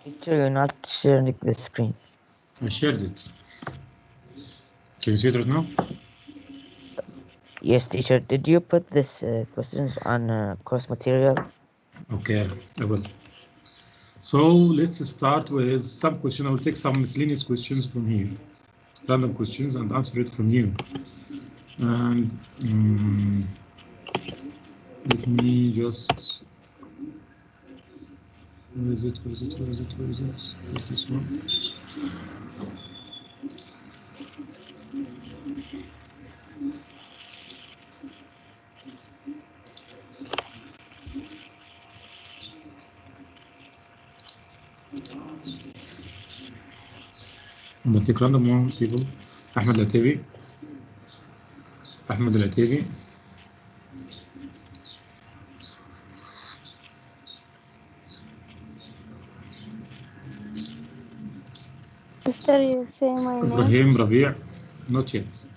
Teacher, you're not sharing the screen. I shared it. Can you see it right now? Yes, teacher. Did you put this questions on course material? Okay, I will. So let's start with some question. I will take some miscellaneous questions from here, random questions, and answer it from you. And let me just. Where is it? Where is it? Where is it? Where is it? Where's this one? I'm gonna take random one people. Ahmed Al-Atabi. Ahmed Al-Atabi. Mister, you say my name? Ibrahim Rabi'. Not yet.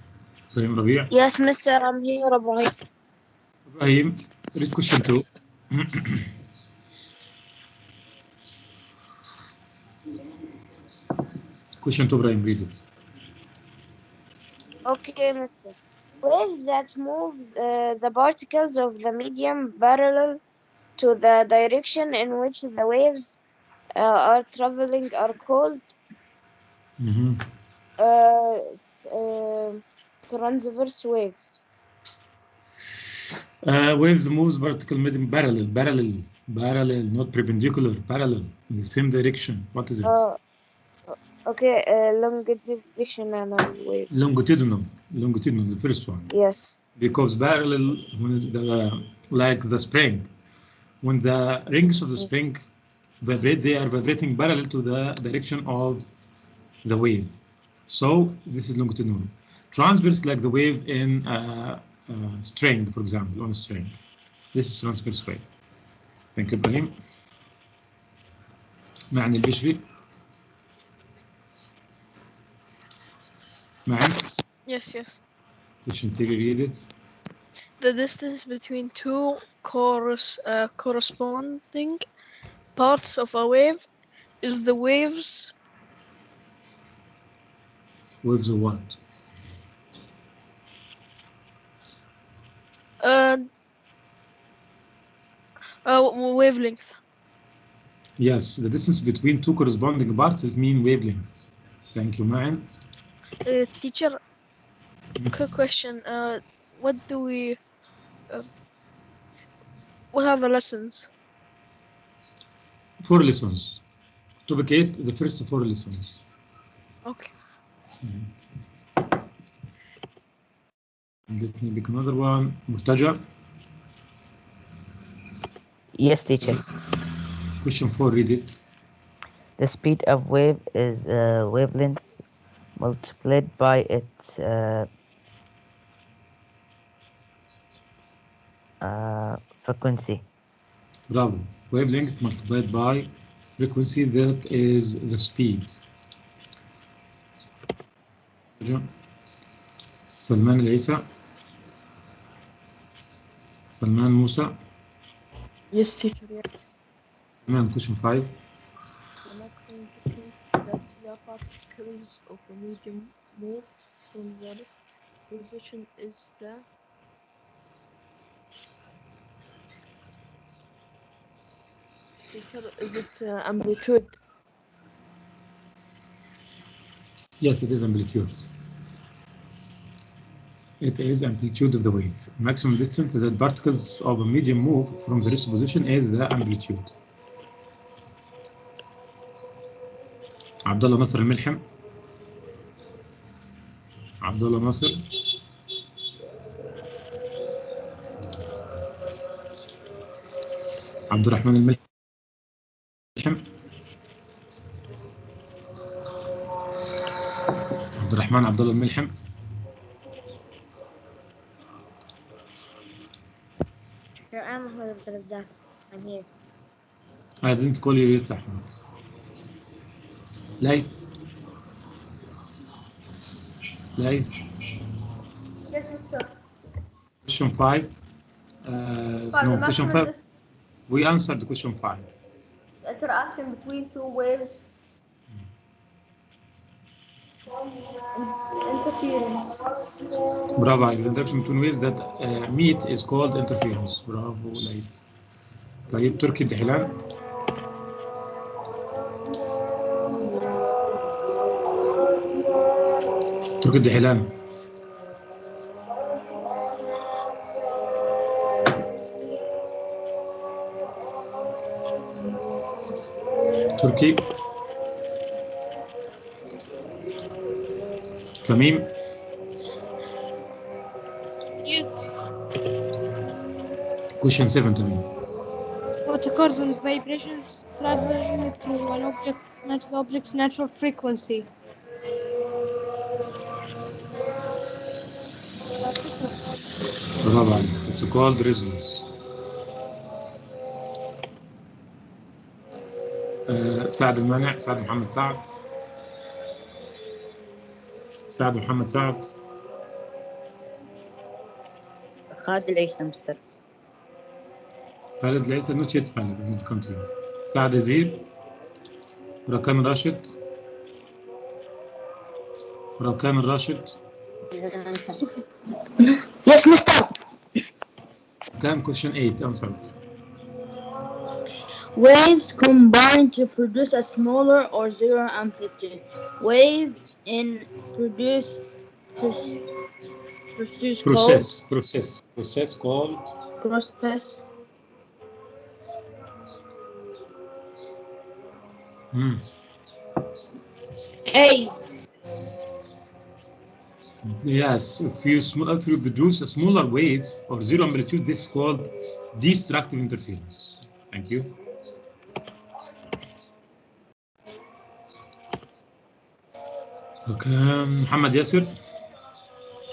Ibrahim Rabi'. Yes, Mister, I'm here, Ibrahim. Ibrahim, read question 2. Question 2, Ibrahim, read it. Okay, Mister. Waves that move the particles of the medium parallel to the direction in which the waves are traveling are called transverse wave. Waves moves particle medium parallel, not perpendicular, parallel, in the same direction. What is it? Okay, longitudinal wave. Longitudinal, the first one. Yes. Because parallel, when like the spring, when the rings of the spring vibrate, they are vibrating parallel to the direction of the wave. So this is longitudinal. Transverse, like the wave in string, for example, on a string. This is transverse wave. Thank you, Ibrahim. معني البشري. معي. Yes. Question 3, read it. The distance between two corresponding parts of a wave is the waves. Waves of what? Wavelength. Yes, the distance between two corresponding parts is mean wavelength. Thank you, Ma'an. Teacher, quick question. What do we? What are the lessons? 4 lessons. Topic 8, the first 4 lessons. Okay. Let me pick another one. Murtaja. Yes, teacher. Question 4, read it. The speed of wave is wavelength multiplied by its frequency. Bravo. Wavelength multiplied by frequency, that is the speed. Salman Al-Isa. Salman Musa. Yes, teacher, yes. Question 5. The maximum distance that the particles of a medium move from the rest position is the teacher, is it amplitude? Yes, it is amplitude. It is amplitude of the wave. Maximum distance that particles of a medium move from the rest position is the amplitude. Abdullah Nasr Al-Milham. Abdullah Nasr. Abdurrahman Al-Milham. Abdurrahman Abdullah Al-Milham. I'm Ahmed Abdul I'm here. I didn't call you yet, Ahmed. Laith. Yes, Mister. Question 5. No, question 5. We answered question 5. interaction between two waves. Interference. برافو عليك. The interaction between waves that meet is called interference. برافو عليك. طيب تركي الدحيلان. تركي الدحيلان. تركي. تميم. Yes. Question 7 تميم. What occurs when vibrations travel through an object, not the object's natural frequency? برافو عليك. It's called resonance. سعد المانع. سعد محمد سعد. سعد محمد سعد. خالد العيسى مستر. خالد العيسى not yet Khalid in the country. سعد زهير. ركان راشد. ركان الراشد. Yes, mister. كان question 8 answered. Waves combine to produce a smaller or zero amplitude wave in process called process. A. Yes, if you produce a smaller wave or zero amplitude, this is called destructive interference. Thank you. Okay, محمد ياسر.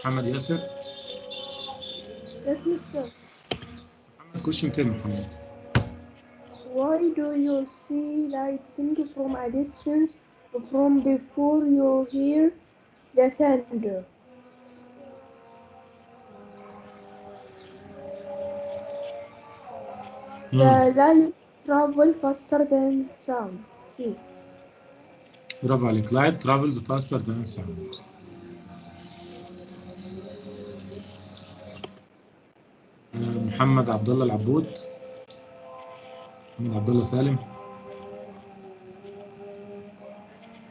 محمد ياسر. Yes, Mr. Question 10, Muhammad. Why do you see lightning from a distance from before you hear the thunder? The light travels faster than sound. See. برافو عليك. Light travels faster than sound. محمد عبد الله العبود. محمد عبد الله سالم.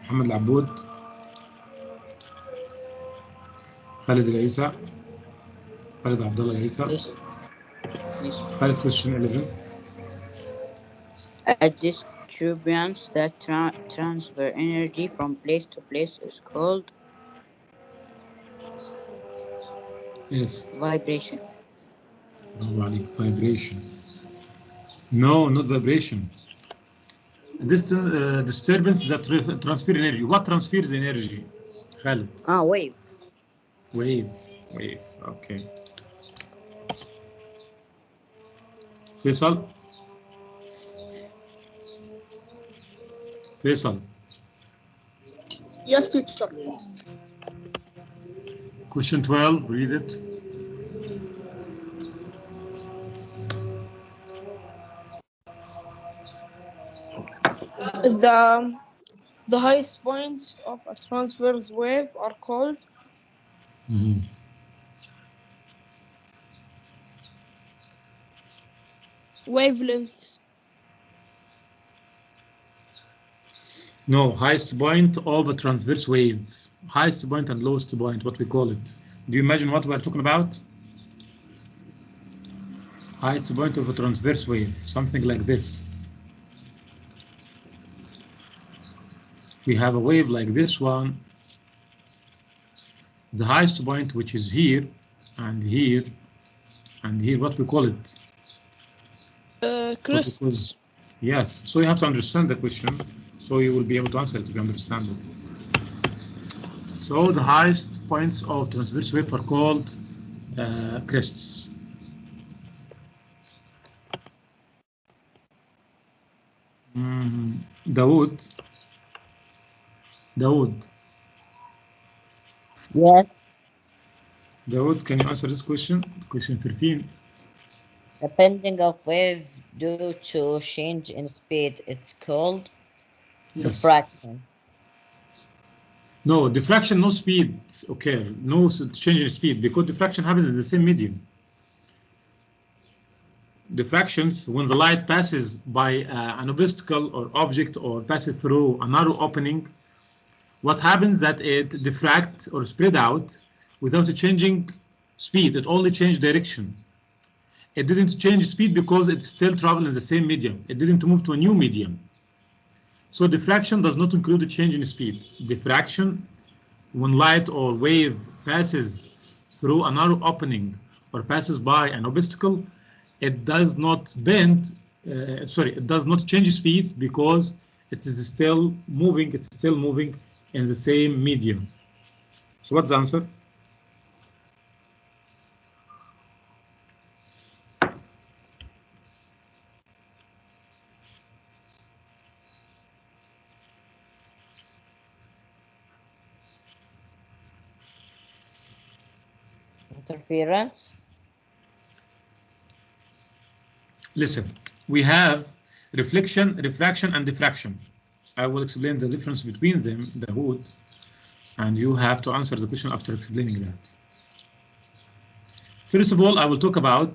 محمد العبود. خالد العيسى. خالد عبد الله العيسى. خالد question 11. A disturbance that transfer energy from place to place is called Yes. vibration. برافو عليك. Vibration. No, not vibration. This disturbance that transfer energy. What transfers energy? Khalid. Wave. Wave. Okay. Faisal. Yes, teacher. Question 12. Read it. The highest points of a transverse wave are called wavelengths. No, highest point of a transverse wave. Highest point and lowest point, what we call it. Do you imagine what we are talking about? Highest point of a transverse wave, something like this. We have a wave like this one. The highest point, which is here and here and here, what we call it? Crests. Yes, so you have to understand the question, so you will be able to answer it if you understand it. So the highest points of transverse wave are called crests. Dawood. Yes. Dawood, can you answer this question? Question 13. The bending of wave Due to change in speed, it's called Yes. diffraction. No, diffraction, no speed occur, no change in speed, because diffraction happens in the same medium. Diffractions, when the light passes by an obstacle or object or passes through a narrow opening, what happens that it diffract or spread out without changing speed. It only changed direction. It didn't change speed because it still traveled in the same medium. It didn't move to a new medium. So diffraction does not include a change in speed. Diffraction, when light or wave passes through a narrow opening or passes by an obstacle, it does not bend, it does not change speed because it is still moving, it's still moving in the same medium. So what's the answer? Interference? Listen, we have reflection, refraction, and diffraction. I will explain the difference between them, the hood, and you have to answer the question after explaining that. First of all, I will talk about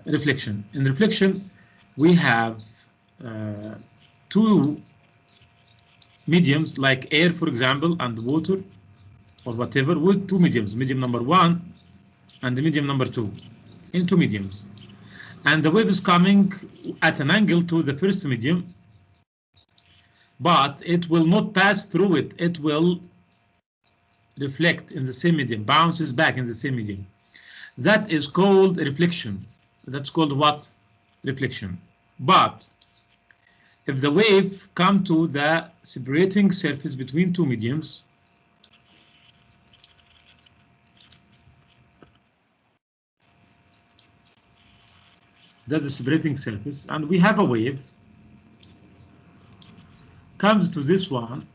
reflection. In reflection, we have two mediums like air, for example, and water, or whatever, with two mediums, medium number 1 and the medium number 2, in two mediums. And the wave is coming at an angle to the first medium, but it will not pass through it. It will reflect in the same medium, bounces back in the same medium. That is called reflection. That's called what? Reflection. But if the wave come to the separating surface between two mediums, that's the separating surface, and we have a wave comes to this one,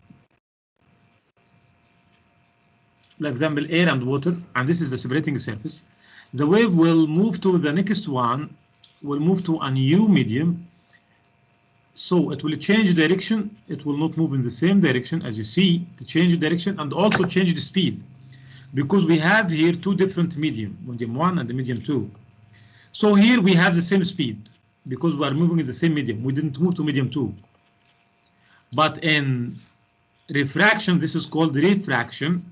for example, air and water, and this is the separating surface. The wave will move to the next one, will move to a new medium, so it will change direction. It will not move in the same direction as you see, to change direction and also change the speed, because we have here two different medium 1 and the medium 2. So here we have the same speed because we are moving in the same medium. We didn't move to medium 2. But in refraction, this is called refraction.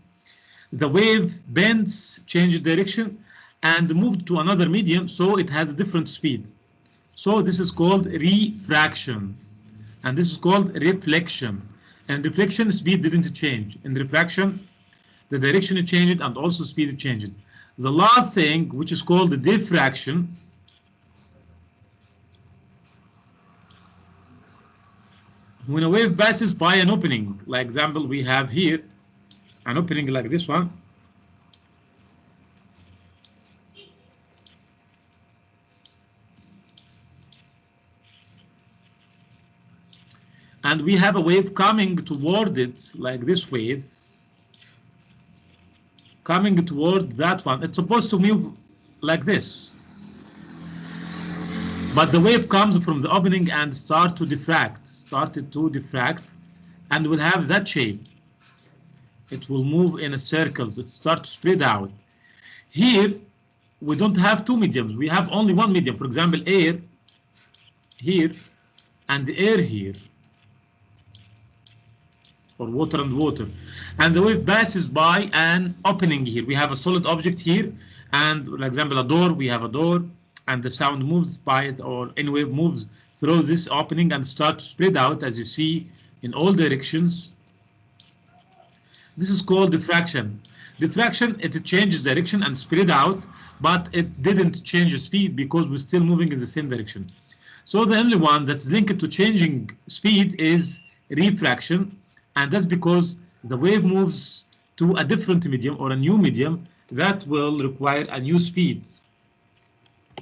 The wave bends, changes direction, and moved to another medium, so it has a different speed. So this is called refraction, and this is called reflection. And reflection, speed didn't change. In refraction, the direction changed and also speed changed. The last thing, which is called the diffraction, when a wave passes by an opening, like example we have here, an opening like this one, and we have a wave coming toward it, like this wave, coming toward that one. It's supposed to move like this, but the wave comes from the opening and started to diffract, and will have that shape. It will move in a circles. It starts to spread out. Here, we don't have two mediums. We have only one medium. For example, air here and air here, or water and water. And the wave passes by an opening here. We have a solid object here, and for example, a door. We have a door, and the sound moves by it, or any wave moves through this opening and start to spread out, as you see, in all directions. This is called diffraction. Diffraction, it changes direction and spread out, but it didn't change the speed because we're still moving in the same direction. So the only one that's linked to changing speed is refraction, and that's because the wave moves to a different medium or a new medium that will require a new speed.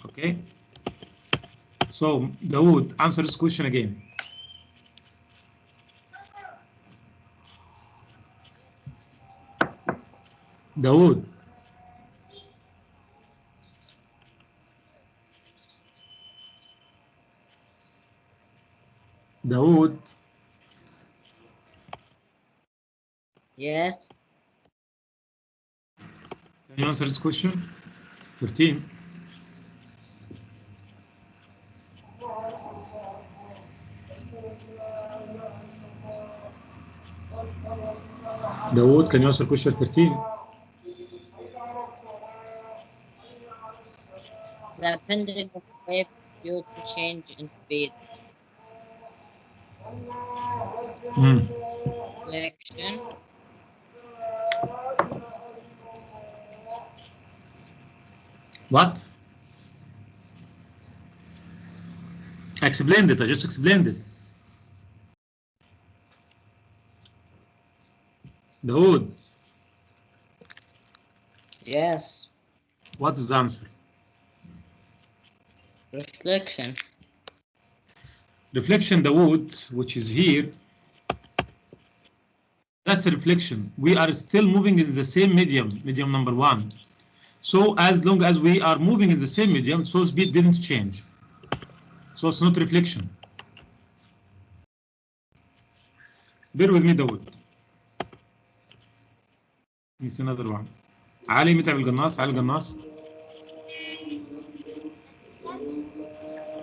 Okay? So Dawood, answer this question again. Dawood. Dawood, Yes. can you answer this question? 13. Dawood, can you answer question 13? The pendulum of wave due to change in speed. Reflection. What? I explained it. I just explained it. Dawood, Yes. what is the answer? Reflection. Reflection, Dawood, which is here, that's a reflection. We are still moving in the same medium, medium number 1. So as long as we are moving in the same medium, so speed didn't change. So it's not reflection. Bear with me, Dawood. Let me see another one. علي متعب القناص. علي القناص.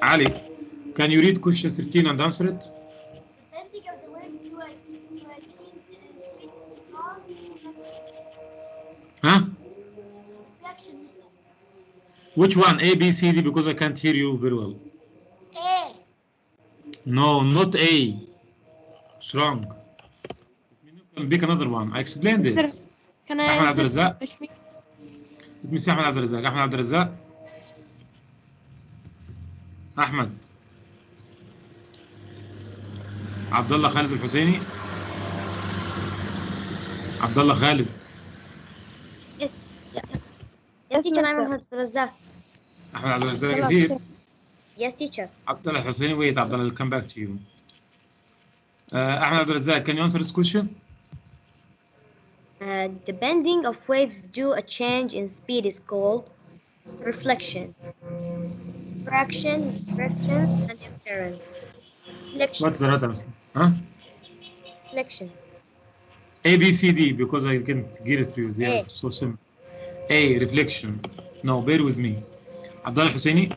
Ali, can you read question 13 and answer it? The bending of the waves to a change in speed is called reflection. Huh? Reflection, mister. Which one? A, B, C, D, because I can't hear you very well. A. No, not A. It's wrong. Pick another one. I explained it. Mister, can I Ahmed answer? Abdelrazak. Ashmi? Let me see Ahmed Abdelrazak. Ahmed Abdelrazak. Ahmed. Abdullah Khalid Al-Husseini. Abdullah Khalid. Yes, teacher, I'm mister. Ahmed Razak. Ahmed Abdelrazak is Hello, here. sir. Yes, teacher. Abdullah Husseini, wait, Abdullah, I'll come back to you. Ahmed Abdelrazak, can you answer this question? The bending of waves due a change in speed is called reflection, refraction, and interference. Reflection. What's the right answer? Huh? Reflection. A, B, C, D, because I can't get it to you. They are A. so simple. A, reflection. No, bear with me. Abdullah Husseini,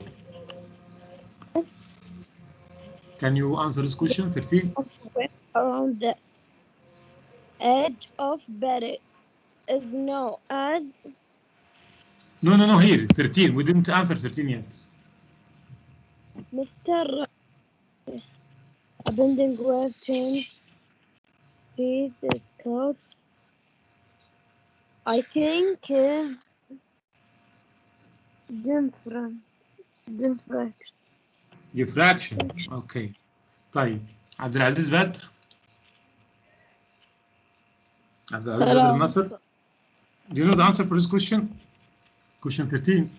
can you answer this question? 13? Around the edge of barrel is known as No, here, 13. We didn't answer 13 yet. Mr. A bending wave change speed is called, I think, is difference. Diffraction. Diffraction. Okay. طيب. عبد العزيز بدر. عبد العزيز بدر النصر. Do you know the answer for this question? Question 13.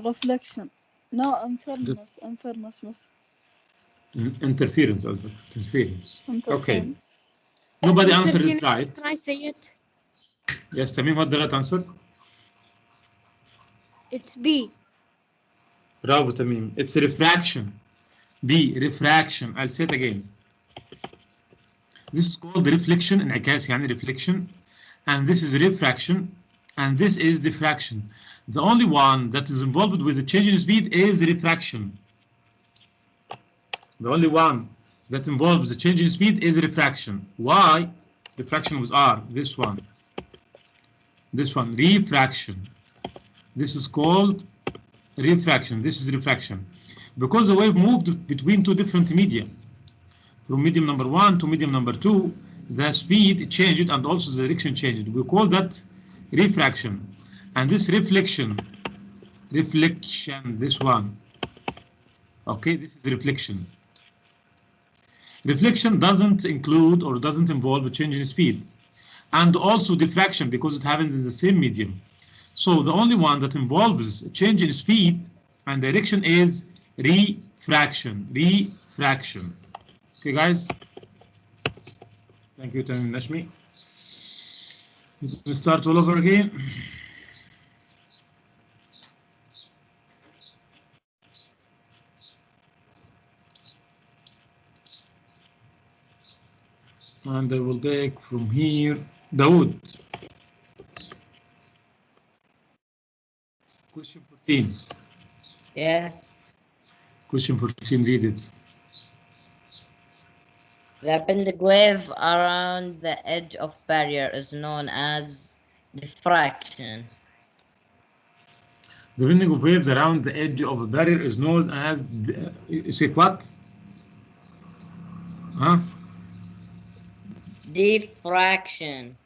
Reflection. No, inference, mister. Interference, also. Interference. Okay. Interference. Nobody Mr. answered it Junior, right. Can I say it? Yes, Tamim, what the right answer? It's B. Bravo, Tamim. It's refraction. B, refraction. I'll say it again. This is called reflection, انعكاس يعني reflection, and this is refraction, and this is diffraction. The only one that is involved with the change in speed is refraction. The only one that involves the change in speed is refraction. Why? Refraction with R. This one. This one. Refraction. This is called refraction. This is refraction. Because the wave moved between two different media. From medium number 1 to medium number 2, the speed changed and also the direction changed. We call that refraction. And this reflection, this one. Okay, this is reflection. Reflection doesn't include or doesn't involve a change in speed. And also diffraction, because it happens in the same medium. So the only one that involves a change in speed and direction is refraction. Refraction. Okay, guys. Thank you, Tamim Nashmi. We start all over again. And I will take from here Dawood. Question 14. Yes. Question 14, read it. The bending wave around the edge of barrier is known as diffraction. The bending of waves around the edge of a barrier is known as, you say what? Huh? Diffraction.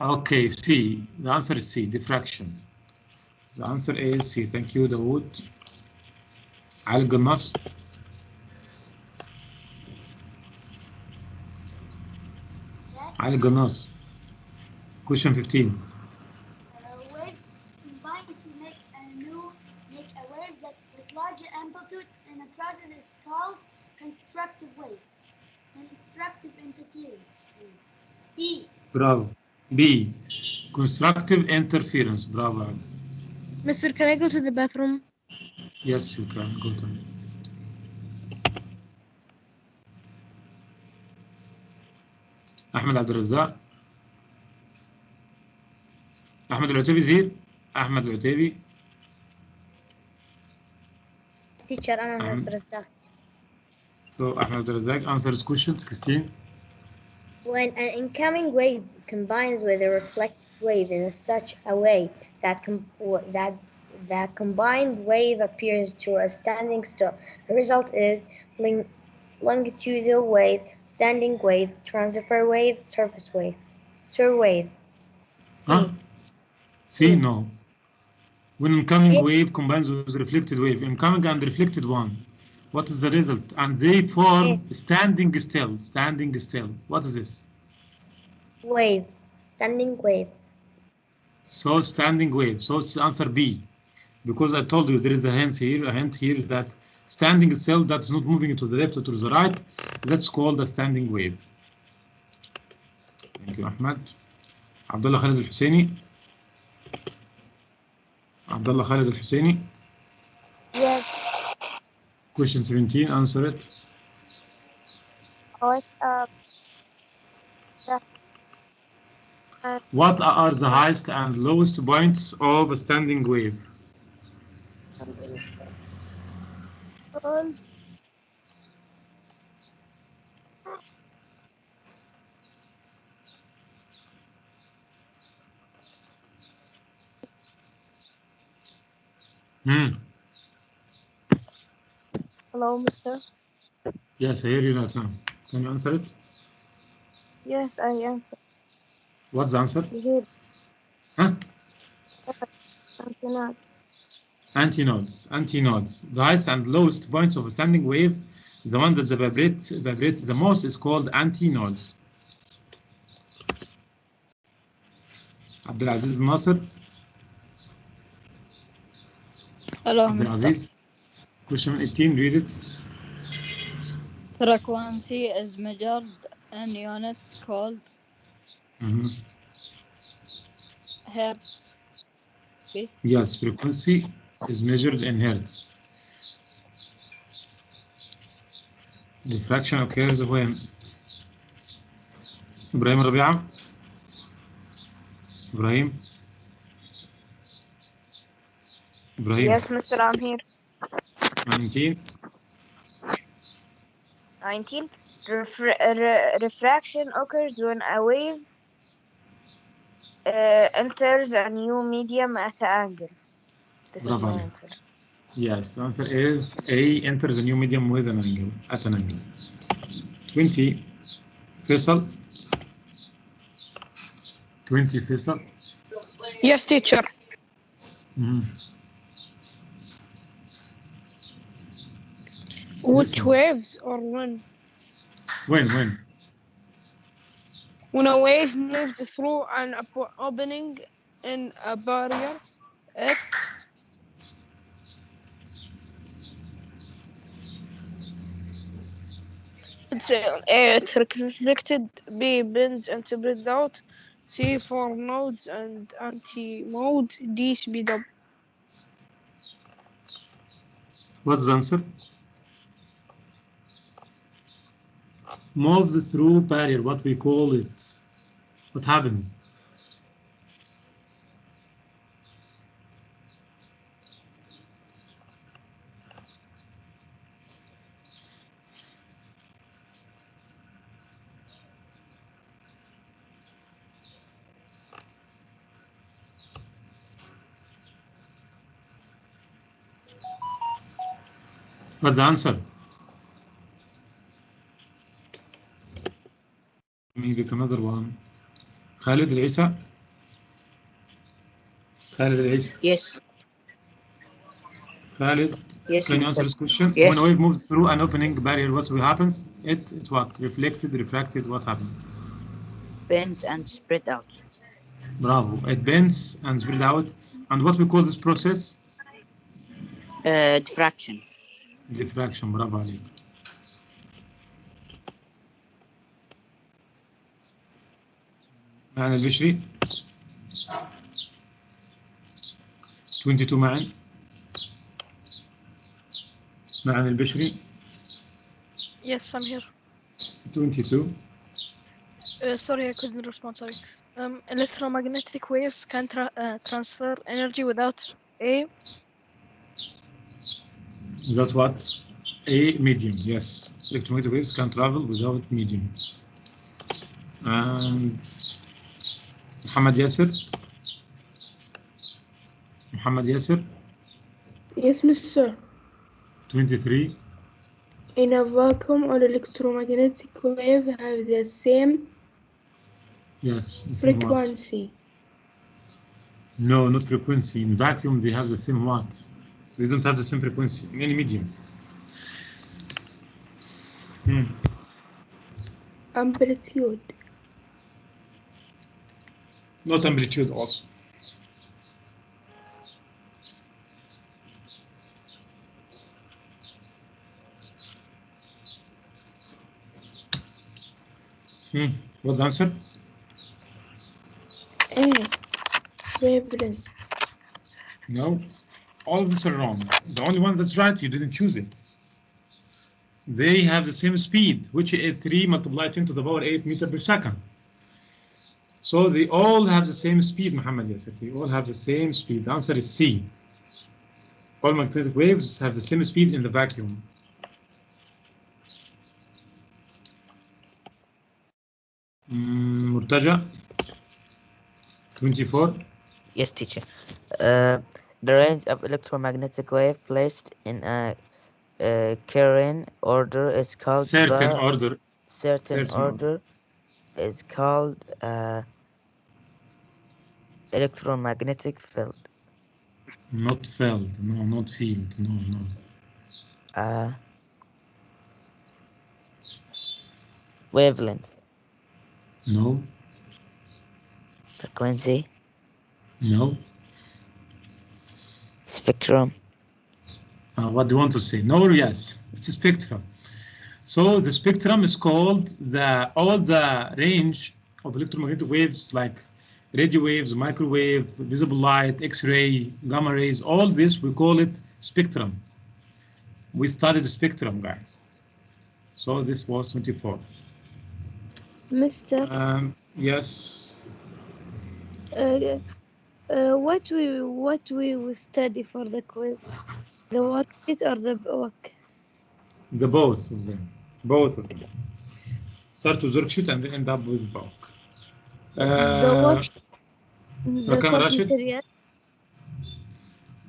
Okay, C. The answer is C, diffraction. The answer is C. Thank you, Dawood. Ali Gannas. Yes. Ali Gannas. Question 15. Waves combine to make a wave that with larger amplitude, and the process is called constructive wave. Constructive interference. B. Bravo. B. Constructive interference. Bravo. Mister, can I go to the bathroom? Yes, you can go to. أحمد عبد الرزاق. أحمد العتيبي زير. أحمد العتيبي. Teacher Ahmed Ahmed. Abdurrazzaq. So Ahmed Abdul Razak answers question 16. When an incoming wave combines with a reflected wave in such a way that the combined wave appears to a standing still, the result is longitudinal wave, standing wave, transfer wave, surface wave. Sur wave. C. Huh? C, no. When incoming A. wave combines with reflected wave, incoming and reflected one, what is the result? And they form standing still. Standing still. What is this? Wave. Standing wave. So standing wave. So it's answer B. Because I told you there is a hint here. A hint here is that standing still that's not moving to the left or to the right. That's called a standing wave. Thank you, Ahmed. Abdullah Khalid al-Husseini. Abdullah Khalid al-Husseini. Yes. Question 17, answer it. What What are the highest and lowest points of a standing wave? Hello, Mister. Yes, I hear you right now. Can you answer it? Yes, I answer. What's the answer? Here, Huh? antinodes. Antinodes. Antinodes. The highest and lowest points of a standing wave, the one that vibrates the most is called antinodes. Abdulaziz Nasser. Hello, Abdulaziz. Question 18, read it. Frequency is measured in units called hertz. B. Yes, frequency is measured in hertz. Diffraction occurs when? Ibrahim Rabi'a. Ibrahim. Yes, Mister, I'm here. 19. 19. Refraction occurs when a wave enters a new medium at an angle. This is my answer. Yes, the answer is A, enters a new medium with an angle, at an angle. 20. Faisal. 20, Faisal. Yes, teacher. Which waves or when? When? When a wave moves through an opening in a barrier, it's reflected, B, bends and spreads out, C for nodes and anti-mode. D speed up. What's the answer? Moves through barrier, what we call it. What happens? What's the answer? Maybe another one. Khalid Al-Isa. Khalid Al-Isa. Yes. Khalid, Yes, can you Mr. answer this question? Yes. When a wave moves through an opening barrier, what will happens? It what? Reflected, refracted, what happened? Bend and spread out. Bravo. It bends and spread out. And what we call this process? Diffraction. Diffraction. برافو عليك. معنا البشري 22 معنا البشري. Yes, I'm here. 22. Sorry, I couldn't respond. Sorry. Electromagnetic waves can transfer energy without a. Without what? A medium. Yes. Electromagnetic waves can travel without medium. And Muhammad Yasser. Muhammad Yasser. Yes, Mr. 23. In a vacuum, all electromagnetic waves have the same frequency. No, not frequency. In vacuum, they have the same what? They don't have the same frequency in any medium. Amplitude. Not amplitude also. What the answer? A. Wavelength. No, all of this are wrong. The only one that's right, you didn't choose it. They have the same speed, which is 3 multiplied 10 to the power 8 meters per second. So they all have the same speed, Muhammad Yasser. They all have the same speed. The answer is C. All magnetic waves have the same speed in the vacuum. Murtaja, 24. Yes, teacher. The range of electromagnetic wave placed in a Carrier order is called certain order is called electromagnetic field. Not field, no, not field, no. Wavelength. No. Frequency. No. Spectrum. What do you want to say? No or yes? It's a spectrum. So the spectrum is called all the range of electromagnetic waves like radio waves, microwave, visible light, X-ray, gamma rays, all this we call it spectrum. We studied the spectrum, guys. So this was 24. Mr. Yes. What we will study for the quiz? The worksheet or the book? The both of them. Both of them. Start with worksheet and end up with book. Rakan Rashid.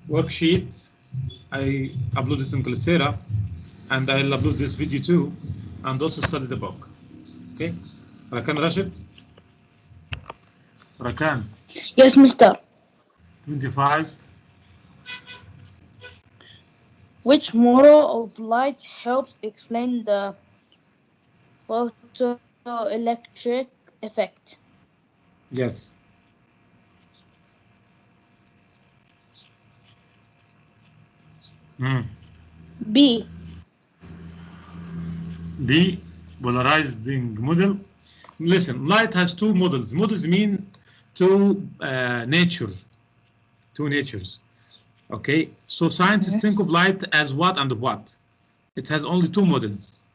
Worksheet. I uploaded in Coursera, and I'll upload this video too, and also study the book. Okay. Rakan Rashid. Rakan. Yes, Mr. 25. Which model of light helps explain the photoelectric effect? Yes. B. B. Polarizing model. listen, light has two models. Models mean two natures. Okay, so scientists think of light as what and what. It has only two models.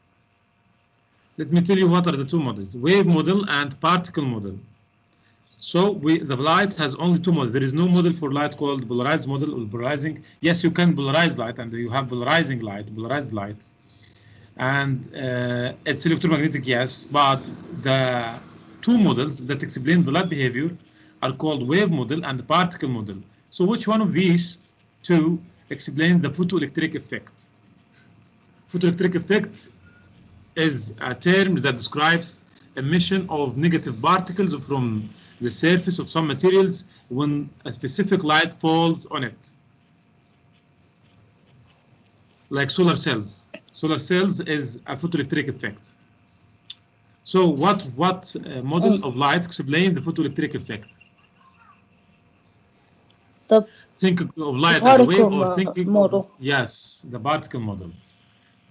Let me tell you what are the two models: wave model and particle model. So the light has only two models. There is no model for light called polarized model or polarizing. Yes, you can polarize light, and you have polarized light, and it's electromagnetic, yes. But the two models that explain the light behavior are called wave model and particle model. So which one of these two explains the photoelectric effect? Photoelectric effect is a term that describes emission of negative particles from the surface of some materials when a specific light falls on it. Like solar cells. Solar cells is a photoelectric effect. So what model of light explains the photoelectric effect? Think of light as a wave, or thinking model. Yes, the particle model.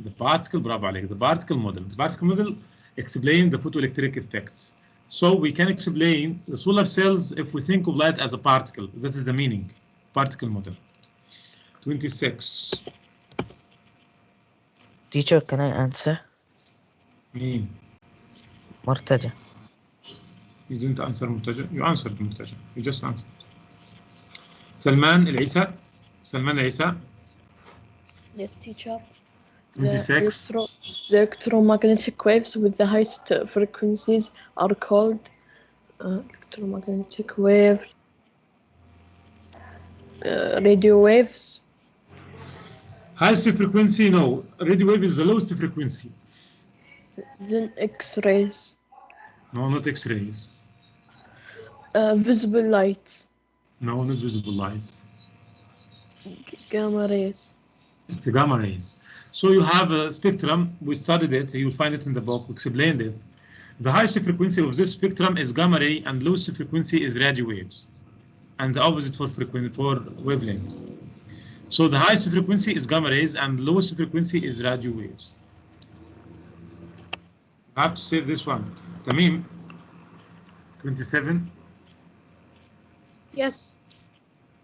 The particle, bravo عليك, the particle model. The particle model explains the photoelectric effects. So we can explain the solar cells if we think of light as a particle. That is the meaning. Particle model. 26. Teacher, can I answer? مين؟ مرتجى. You didn't answer مرتجى. You answered مرتجى. You just answered. سلمان العيسى. سلمان العيسى. Yes, teacher. 26. The electromagnetic waves with the highest frequencies are called electromagnetic waves, radio waves. Highest frequency, no. Radio wave is the lowest frequency. Then X-rays. No, not X-rays. Visible light. No, not visible light. Gamma rays. It's a gamma rays. So you have a spectrum. We studied it. You'll find it in the book. We explained it. The highest frequency of this spectrum is gamma ray, and lowest frequency is radio waves, and the opposite for wavelength. So the highest frequency is gamma rays, and lowest frequency is radio waves. I have to save this one. Tamim, 27. Yes.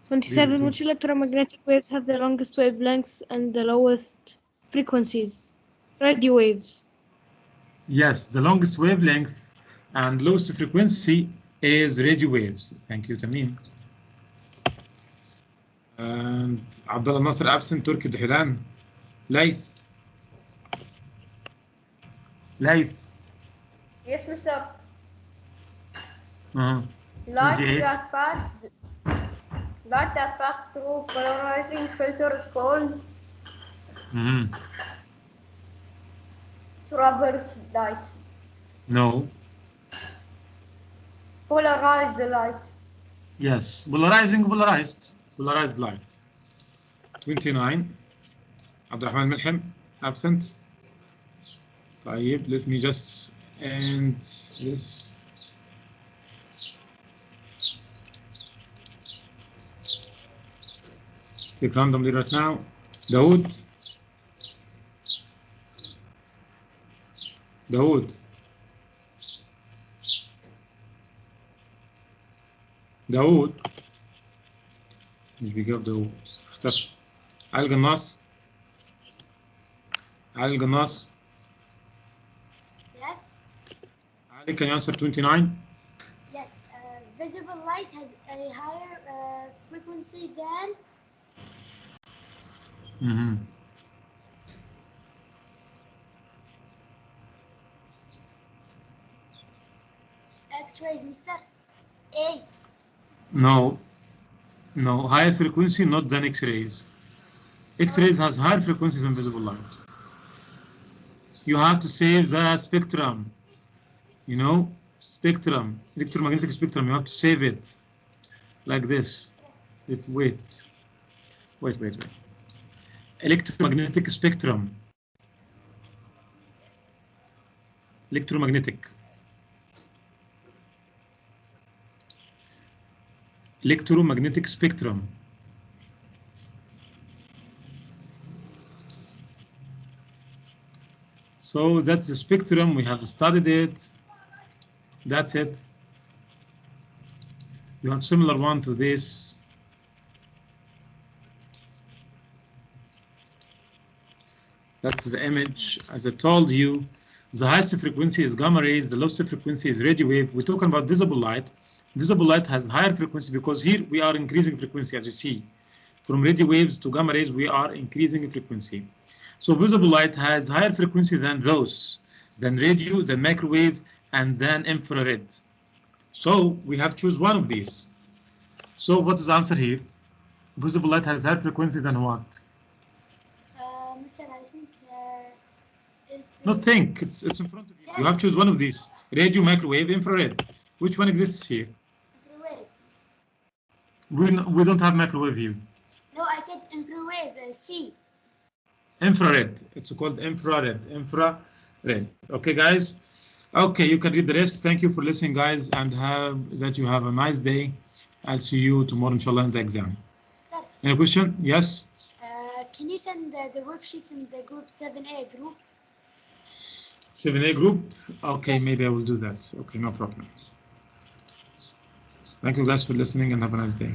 27. Which electromagnetic waves have the longest wavelengths and the lowest frequencies? Radio waves. Yes, the longest wavelength and lowest frequency is radio waves. Thank you, Tamim. And Abdullah Nasser absent. Turki Duhilan. Laith. Laith. Yes, Mr. Uh-huh. Light that pass through polarizing filter is called traverse light. No. Polarized light. Yes, polarized light. 29. Abdurrahman Milham, absent. طيب, let me just end this. Pick randomly right now. Dawood. داود مش بيجاوب. داود اختفى. علي القناص. Yes. Ali, can you answer 29? Yes. Visible light has a higher frequency than. X-rays, Mr. A. No, higher frequency, not than X-rays. X-rays has higher frequencies than visible light. You have to save the spectrum. You know, spectrum, electromagnetic spectrum. You have to save it like this. Wait. Electromagnetic spectrum. Electromagnetic spectrum. So that's the spectrum. We have studied it. That's it. You have similar one to this. That's the image. As I told you, the highest frequency is gamma rays, the lowest frequency is radio wave. We're talking about visible light. Visible light has higher frequency because here we are increasing frequency, as you see. From radio waves to gamma rays, we are increasing frequency. So visible light has higher frequency than those, than radio, than microwave, and then infrared. So we have to choose one of these. So what is the answer here? Visible light has higher frequency than what? Mr. I think it's... Not think, it's in front of you. You have to choose one of these. Radio, microwave, infrared. Which one exists here? Infrared. We don't have microwave here. No, I said infrared, C. Infrared. It's called infrared. Infrared. Okay, guys. Okay, you can read the rest. Thank you for listening, guys, and you have a nice day. I'll see you tomorrow, inshallah, in the exam. Sir, Any question? Yes? can you send the worksheets in the group 7A group? 7A group? Okay, maybe I will do that. Okay, no problem. Thank you guys for listening and have a nice day.